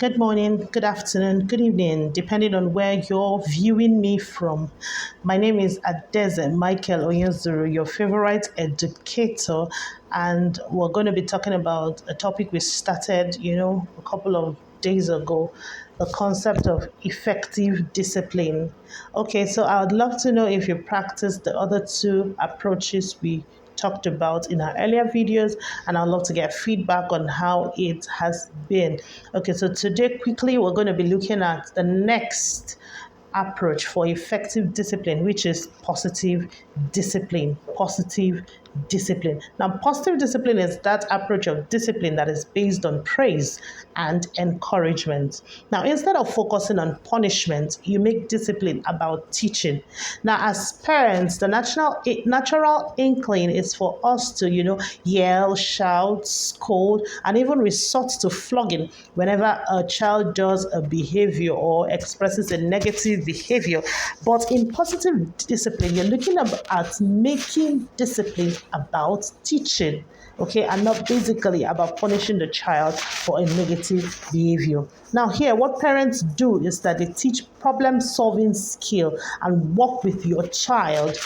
Good morning, good afternoon, good evening, depending on where you're viewing me from. My name is Adeze Michael Oyenzuru, your favorite educator, and we're going to be talking about a topic we started, a couple of days ago, the concept of effective discipline. Okay, so I would love to know if you practice the other two approaches we talked about in our earlier videos, and I'd love to get feedback on how it has been. Okay, so today quickly we're going to be looking at the next approach for effective discipline, which is positive discipline. Positive discipline. Now, positive discipline is that approach of discipline that is based on praise and encouragement. Now, instead of focusing on punishment, you make discipline about teaching. Now, as parents, the natural inkling is for us to, yell, shout, scold, and even resort to flogging whenever a child does a behavior or expresses a negative behavior. But in positive discipline, you're looking at making discipline about teaching, okay, and not basically about punishing the child for a negative behavior. Now, here, what parents do is that they teach problem solving skill and work with your child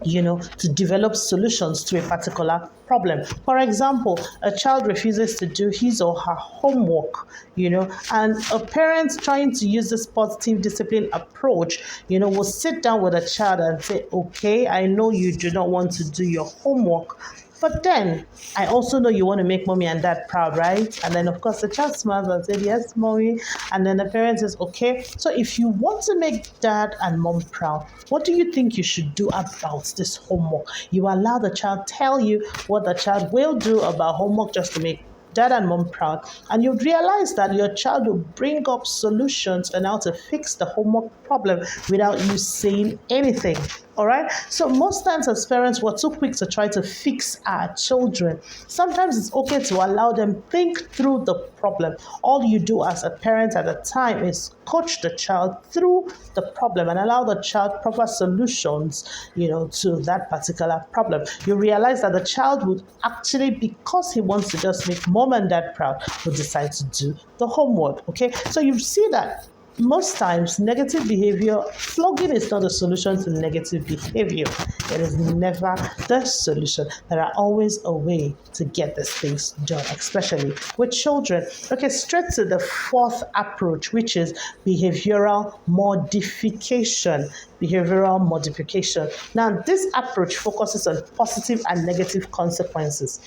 to develop solutions to a particular problem. For example, a child refuses to do his or her homework, and a parent trying to use this positive discipline approach, will sit down with a child and say, okay, I know you do not want to do your homework, but then I also know you want to make mommy and dad proud, right? And then, of course, the child smiles and says, yes, mommy. And then the parent says, okay, so if you want to make dad and mom proud, what do you think you should do about this homework? You allow the child tell you what the child will do about homework just to make dad and mom proud, and you'd realize that your child will bring up solutions on how to fix the homework problem without you saying anything. All right. So most times as parents, we're too quick to try to fix our children. Sometimes it's okay to allow them think through the problem. All you do as a parent at the time is coach the child through the problem and allow the child proper solutions, to that particular problem. You realize that the child would actually, because he wants to just make mom and dad proud, will decide to do the homework. Okay. So you see that most times, negative behavior, flogging is not a solution to negative behavior. It is never the solution. There are always a way to get these things done, especially with children. Okay, straight to the fourth approach, which is behavioral modification. Behavioral modification. Now, this approach focuses on positive and negative consequences.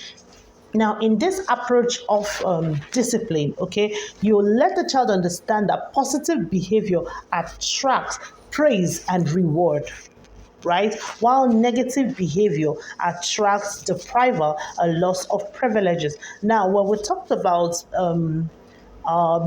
Now, in this approach of discipline, okay, you let the child understand that positive behavior attracts praise and reward, right? While negative behavior attracts deprival and loss of privileges. Now, when we talked about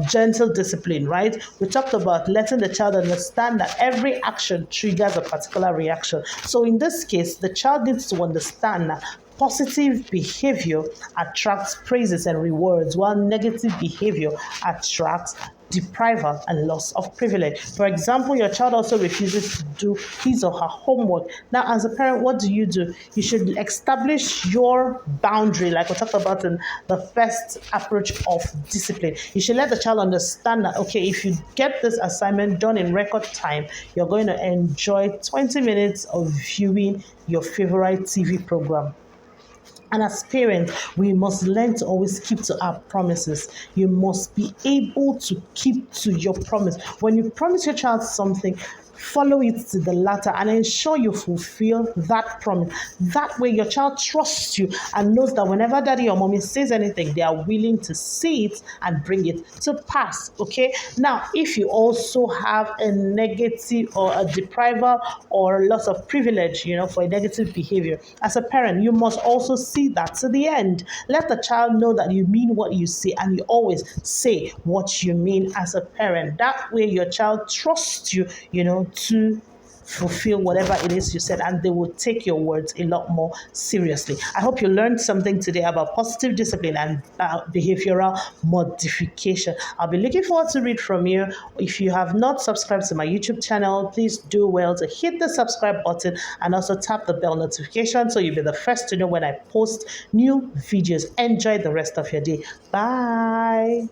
gentle discipline, right? We talked about letting the child understand that every action triggers a particular reaction. So in this case, the child needs to understand that positive behavior attracts praises and rewards, while negative behavior attracts deprival and loss of privilege. For example, your child also refuses to do his or her homework. Now, as a parent, what do? You should establish your boundary, like we talked about in the first approach of discipline. You should let the child understand that, okay, if you get this assignment done in record time, you're going to enjoy 20 minutes of viewing your favorite TV program. And as parents, we must learn to always keep to our promises. You must be able to keep to your promise. When you promise your child something, follow it to the latter and ensure you fulfill that promise. That way, your child trusts you and knows that whenever daddy or mommy says anything, they are willing to see it and bring it to pass. Okay. Now, if you also have a negative or a deprival or loss of privilege, for a negative behavior, as a parent, you must also see that to the end. Let the child know that you mean what you say and you always say what you mean as a parent. That way, your child trusts you, to fulfill whatever it is you said, and they will take your words a lot more seriously. I hope you learned something today about positive discipline and behavioral modification. I'll be looking forward to read from you. If you have not subscribed to my YouTube channel, please do well to hit the subscribe button and also tap the bell notification so you'll be the first to know when I post new videos. Enjoy the rest of your day. Bye.